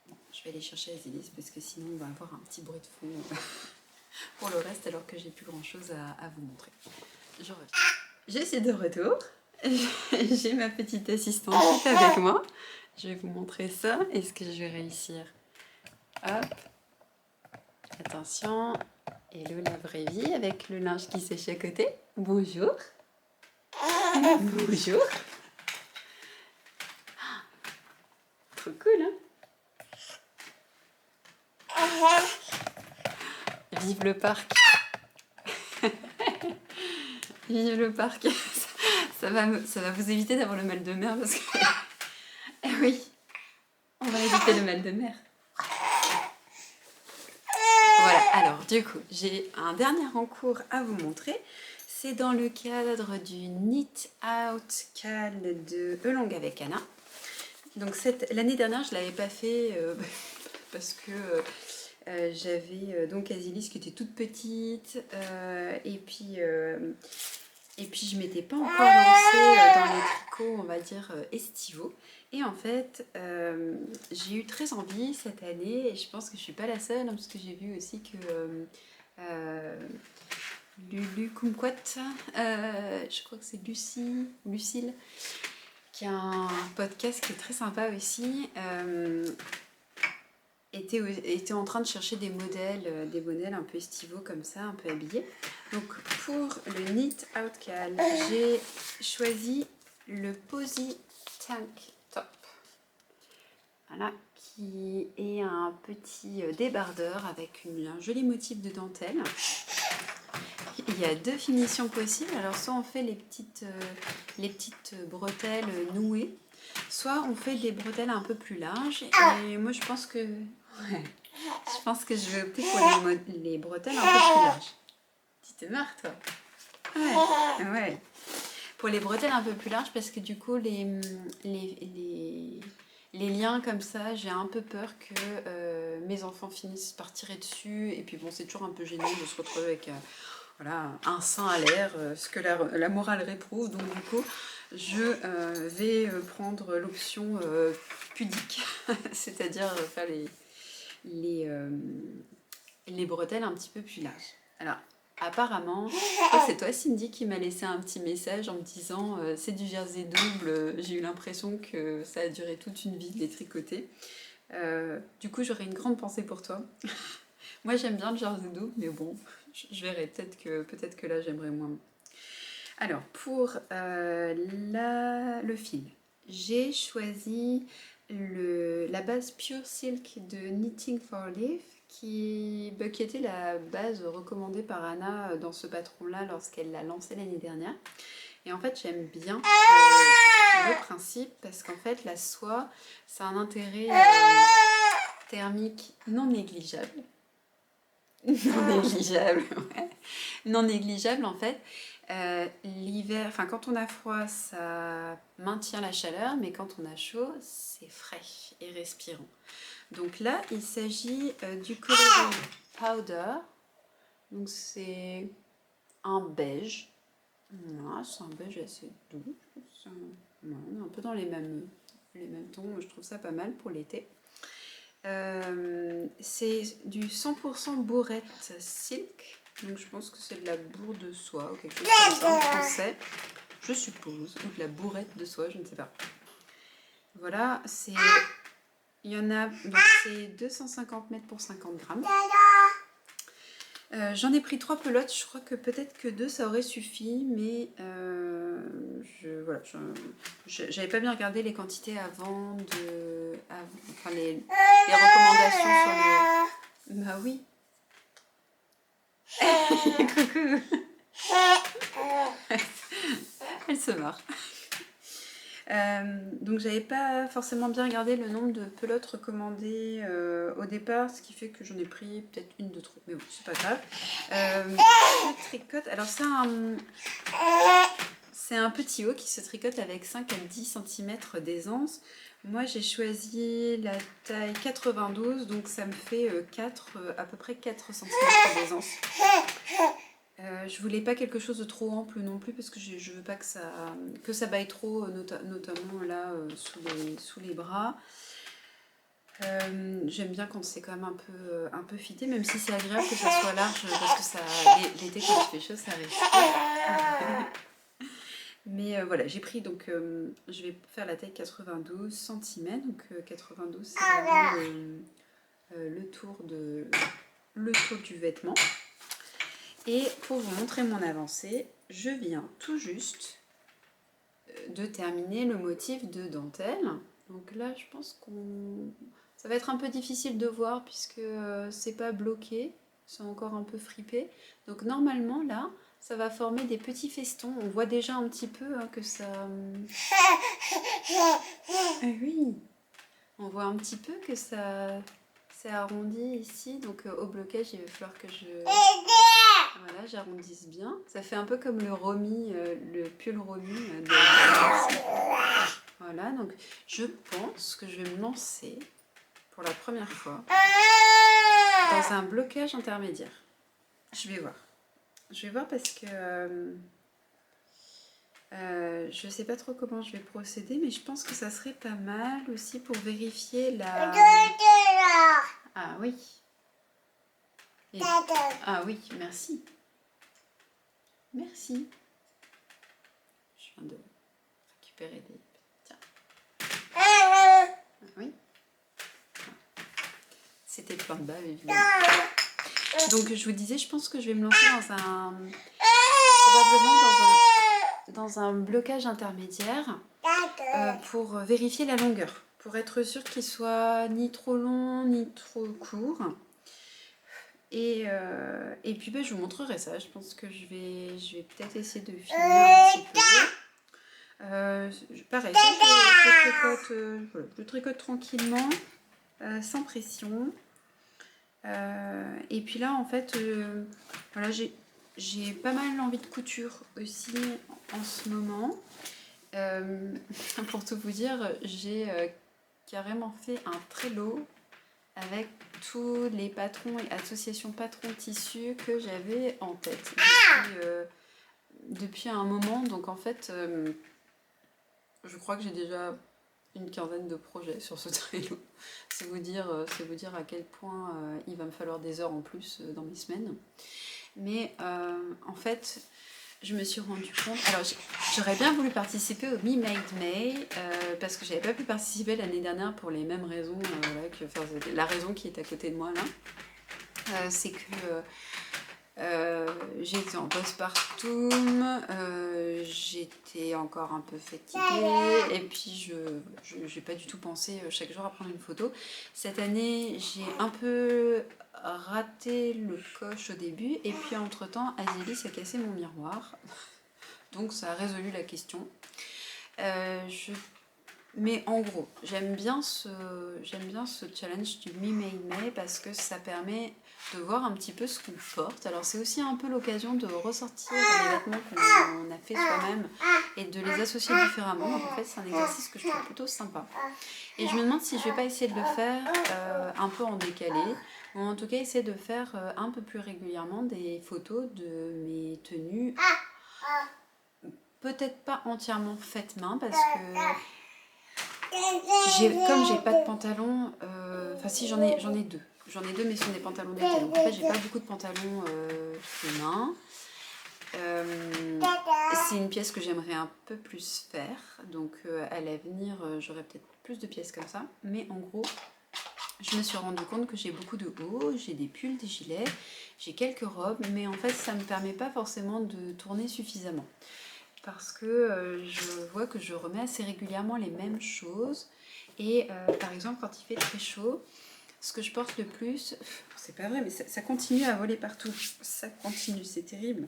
Bon, je vais aller chercher Azélis parce que sinon on va avoir un petit bruit de fond. pour le reste alors que j'ai plus grand chose à vous montrer. Je reviens. Je suis de retour. J'ai ma petite assistante qui est avec moi. Je vais vous montrer ça. Est-ce que je vais réussir? Hop. Attention. Hello la vraie vie avec le linge qui sèche à côté. Bonjour. Bonjour. Trop cool, hein? Vive le parc. Vive le parc. Ça va vous éviter d'avoir le mal de mer parce que... Eh oui, on va éviter le mal de mer. Voilà, alors du coup, j'ai un dernier concours à vous montrer. C'est dans le cadre du Knit Out Cal de Elong avec Anna. Donc l'année dernière, je ne l'avais pas fait parce que j'avais donc Azilis qui était toute petite et puis je ne m'étais pas encore lancée dans les tricots, on va dire, estivaux. Et en fait, j'ai eu très envie cette année, et je pense que je ne suis pas la seule, hein, parce que j'ai vu aussi que Lulu Kumquat, je crois que c'est Lucille, qui a un podcast qui est très sympa aussi, était en train de chercher des modèles un peu estivaux comme ça, un peu habillés. Donc pour le Knit Out Cal, j'ai choisi le Posy Tank Top. Voilà, qui est un petit débardeur avec un joli motif de dentelle. Il y a deux finitions possibles. Alors soit on fait les petites bretelles nouées, soit on fait des bretelles un peu plus larges. Et moi je pense que je vais opter pour les bretelles un peu plus larges. Tu te marres toi? Ouais. Pour les bretelles un peu plus larges parce que du coup les liens comme ça, j'ai un peu peur que mes enfants finissent par tirer dessus. Et puis bon, c'est toujours un peu gênant de se retrouver avec voilà, un sein à l'air, ce que la morale réprouve. Donc du coup, je vais prendre l'option pudique, c'est-à-dire faire les bretelles un petit peu plus larges. Alors, apparemment, c'est toi Cindy qui m'a laissé un petit message en me disant c'est du jersey double. J'ai eu l'impression que ça a duré toute une vie de les tricoter. Du coup, j'aurais une grande pensée pour toi. Moi, j'aime bien le jersey double, mais bon, je verrai. Peut-être que là, j'aimerais moins. Alors, pour le fil, j'ai choisi la base Pure Silk de Knitting for Life, qui était la base recommandée par Anna dans ce patron-là lorsqu'elle l'a lancé l'année dernière. Et en fait, j'aime bien le principe parce qu'en fait, la soie, ça a un intérêt thermique non négligeable. Non négligeable en fait. L'hiver, enfin quand on a froid, ça maintient la chaleur, mais quand on a chaud, c'est frais et respirant. Donc là, il s'agit du coloring powder. Donc c'est un beige. Voilà, c'est un beige assez doux. On est un peu dans les mêmes tons. Je trouve ça pas mal pour l'été. C'est du 100% bourrette silk, donc je pense que c'est de la bourre de soie ou quelque chose comme ça en français, je suppose, ou de la bourrette de soie, je ne sais pas. Voilà, il y en a, donc c'est 250 mètres pour 50 grammes. J'en ai pris 3 pelotes, je crois que peut-être que 2 ça aurait suffi, mais voilà, j'avais pas bien regardé les quantités avant enfin les recommandations sur le... Bah oui. Coucou. Elle se marre. Donc j'avais pas forcément bien regardé le nombre de pelotes recommandées au départ, ce qui fait que j'en ai pris peut-être une de trop, mais bon c'est pas grave. Je tricote, alors c'est un petit haut qui se tricote avec 5 à 10 cm d'aisance. Moi j'ai choisi la taille 92, donc ça me fait à peu près 4 cm d'aisance. Je voulais pas quelque chose de trop ample non plus parce que je veux pas que ça baille trop, notamment là sous les bras. J'aime bien quand c'est quand même un peu fité, même si c'est agréable que ça soit large, parce que ça, l'été quand il fait chaud, ça risque. Mais voilà, j'ai pris donc, je vais faire la taille 92 cm, donc 92 c'est vraiment le tour du vêtement. Et pour vous montrer mon avancée, je viens tout juste de terminer le motif de dentelle. Donc là, je pense qu'on... Ça va être un peu difficile de voir puisque c'est pas bloqué, c'est encore un peu fripé. Donc normalement, là, ça va former des petits festons. On voit déjà un petit peu que ça... Ah oui, on voit un petit peu que ça s'est arrondi ici. Donc au blocage, il va falloir que je... Voilà, j'arrondisse bien. Ça fait un peu comme le Romy, le pull Romy de Voilà, donc je pense que je vais me lancer pour la première fois dans un blocage intermédiaire. Je vais voir. Je vais voir parce que je sais pas trop comment je vais procéder, mais je pense que ça serait pas mal aussi pour vérifier la... Ah oui. Et... Ah oui, merci. Merci. Je viens de récupérer des... Tiens. Oui. C'était plein de bave, évidemment. Donc je vous disais, je pense que je vais me lancer probablement dans un blocage intermédiaire pour vérifier la longueur, pour être sûr qu'il soit ni trop long ni trop court. Et puis je vous montrerai ça. Je pense que je vais peut-être essayer de filmer un petit peu. Pareil, ça, je tricote tranquillement, sans pression. Et puis là, en fait, voilà, j'ai pas mal envie de couture aussi en ce moment. Pour tout vous dire, j'ai carrément fait un Trello avec tous les patrons et associations patrons tissus que j'avais en tête depuis un moment. Donc en fait, je crois que j'ai déjà une quinzaine de projets sur ce Trello. C'est vous dire à quel point il va me falloir des heures en plus dans mes semaines. Mais en fait, je me suis rendu compte... Alors, j'aurais bien voulu participer au Me Made May, parce que j'avais pas pu participer l'année dernière pour les mêmes raisons, la raison qui est à côté de moi là. C'est que j'étais en postpartum, j'étais encore un peu fatiguée et puis je n'ai pas du tout pensé chaque jour à prendre une photo. Cette année, j'ai un peu raté le coche au début et puis entre temps, Azélis a cassé mon miroir. Donc ça a résolu la question. Mais en gros, j'aime bien ce challenge du Me Made May parce que ça permet de voir un petit peu ce qu'on porte. Alors c'est aussi un peu l'occasion de ressortir les vêtements qu'on a fait soi-même et de les associer différemment. Donc en fait c'est un exercice que je trouve plutôt sympa. Et je me demande si je vais pas essayer de le faire un peu en décalé, ou en tout cas essayer de faire un peu plus régulièrement des photos de mes tenues. Peut-être pas entièrement faites main parce que comme j'ai pas de pantalon, enfin si j'en ai deux. J'en ai deux mais ce sont des pantalons d'été. Donc en fait j'ai pas beaucoup de pantalons fait main. C'est une pièce que j'aimerais un peu plus faire. Donc à l'avenir j'aurai peut-être plus de pièces comme ça. Mais en gros je me suis rendu compte que j'ai beaucoup de hauts, j'ai des pulls, des gilets, j'ai quelques robes. Mais en fait ça me permet pas forcément de tourner suffisamment. Parce que je vois que je remets assez régulièrement les mêmes choses. Et par exemple, quand il fait très chaud, ce que je porte le plus, c'est pas vrai, mais ça continue à voler partout. Ça continue, c'est terrible.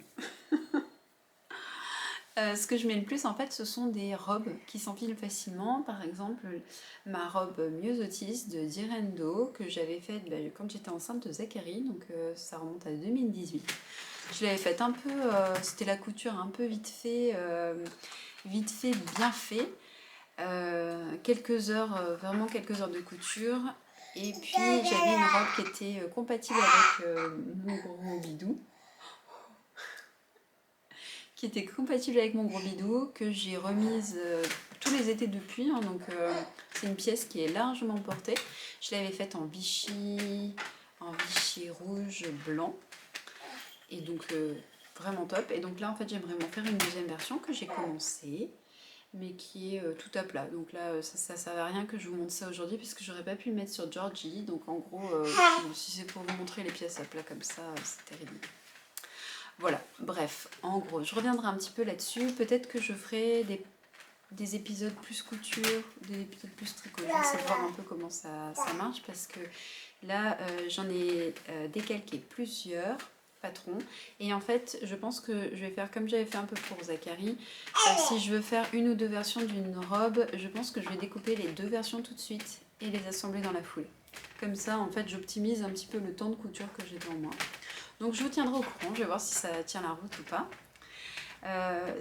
Ce que je mets le plus, en fait, ce sont des robes qui s'enfilent facilement. Par exemple, ma robe Myosotis de Direndo, que j'avais faite quand j'étais enceinte de Zachary, donc ça remonte à 2018. Je l'avais faite un peu, c'était la couture un peu vite fait, bien fait. Vraiment quelques heures de couture. Et puis j'avais une robe qui était compatible avec mon gros bidou, qui était compatible avec mon gros bidou, que j'ai remise tous les étés depuis. Hein, donc c'est une pièce qui est largement portée. Je l'avais faite en Vichy rouge, blanc. Et donc vraiment top. Et donc là en fait j'aimerais m'en faire une deuxième version que j'ai commencé, mais qui est tout à plat. Donc là ça sert à rien que je vous montre ça aujourd'hui puisque j'aurais pas pu le mettre sur Georgie. Donc en gros si c'est pour vous montrer les pièces à plat comme ça, c'est terrible. Voilà, bref, en gros, je reviendrai un petit peu là-dessus. Peut-être que je ferai des épisodes plus couture, des épisodes plus tricot. Je vais essayer de voir un peu comment ça marche parce que là, j'en ai décalqué plusieurs patrons. Et en fait, je pense que je vais faire comme j'avais fait un peu pour Zachary. Si je veux faire une ou deux versions d'une robe, je pense que je vais découper les deux versions tout de suite et les assembler dans la foulée. Comme ça, en fait, j'optimise un petit peu le temps de couture que j'ai devant moi. Donc je vous tiendrai au courant, je vais voir si ça tient la route ou pas.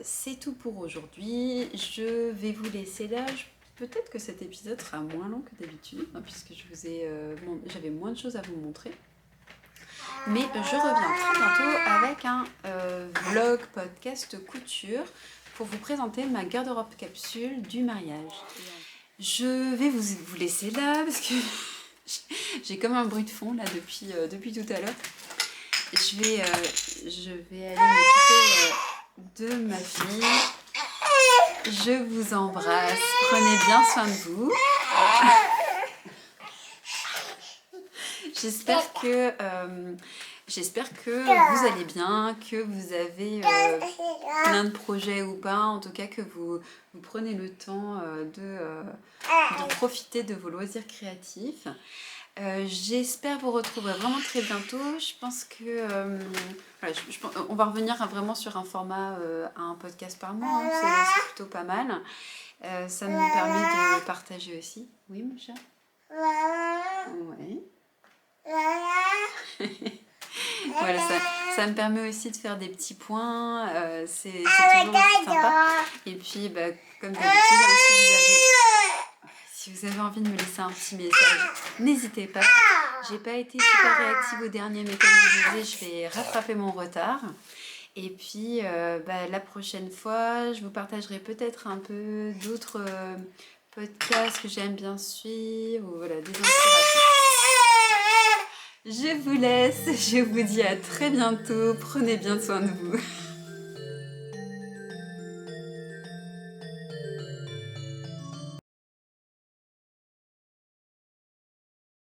C'est tout pour aujourd'hui. Je vais vous laisser là. Peut-être que cet épisode sera moins long que d'habitude, hein, puisque j'avais moins de choses à vous montrer. Mais je reviens très bientôt avec un vlog podcast couture pour vous présenter ma garde-robe capsule du mariage. Je vais vous laisser là parce que j'ai comme un bruit de fond là depuis tout à l'heure. Je vais aller m'occuper de ma fille. Je vous embrasse. Prenez bien soin de vous. J'espère que vous allez bien, que vous avez plein de projets ou pas. En tout cas, que vous prenez le temps de profiter de vos loisirs créatifs. J'espère vous retrouver vraiment très bientôt. Je pense que on va revenir vraiment sur un format à un podcast par mois, hein. C'est plutôt pas mal. Ça me permet de partager aussi. Oui, mon chat. Ouais. Voilà, ça me permet aussi de faire des petits points. C'est toujours sympa. Et puis, comme d'habitude, si vous avez envie de me laisser un petit message, n'hésitez pas. J'ai pas été super réactive au dernier, mais comme je vous disais, je vais rattraper mon retard. Et puis, la prochaine fois, je vous partagerai peut-être un peu d'autres podcasts que j'aime bien suivre, ou voilà, des inspirations. Je vous laisse, je vous dis à très bientôt. Prenez bien soin de vous.